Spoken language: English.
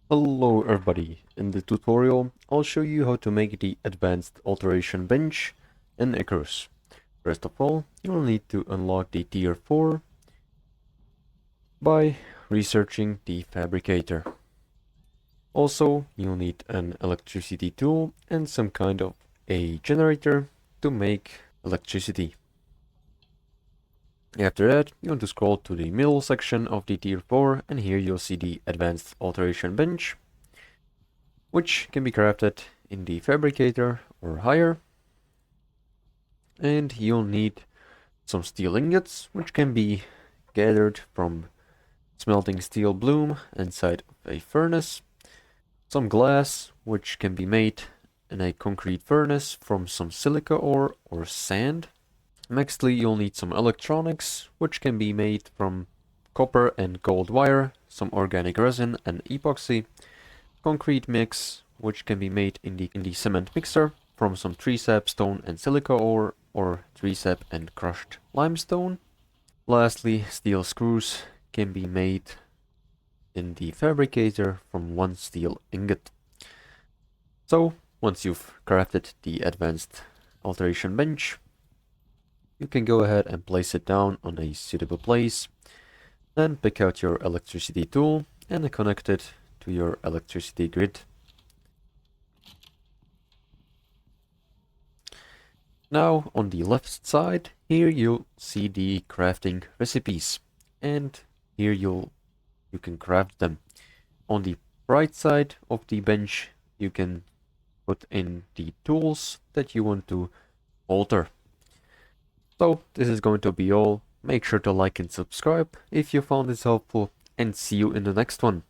Hello everybody, in the tutorial I'll show you how to make the Advanced Alteration Bench in Icarus. First of all, you'll need to unlock the tier 4 by researching the fabricator. Also, you'll need an electricity tool and some kind of a generator to make electricity. After that, you want to scroll to the middle section of the tier 4 and here you'll see the Advanced Alteration Bench, which can be crafted in the fabricator or higher. And you'll need some steel ingots, which can be gathered from smelting steel bloom inside of a furnace. Some glass, which can be made in a concrete furnace from some silica ore or sand. Nextly, you'll need some electronics, which can be made from copper and gold wire, some organic resin and epoxy, concrete mix, which can be made in the cement mixer from some tree sap, stone and silica ore, or tree sap and crushed limestone. Lastly, steel screws can be made in the fabricator from one steel ingot. So, once you've crafted the Advanced Alteration Bench, you can go ahead and place it down on a suitable place. Then pick out your electricity tool and connect it to your electricity grid. Now on the left side, here you'll see the crafting recipes, and here you can craft them. On the right side of the bench, you can put in the tools that you want to alter. So this is going to be all. Make sure to like and subscribe if you found this helpful, and see you in the next one.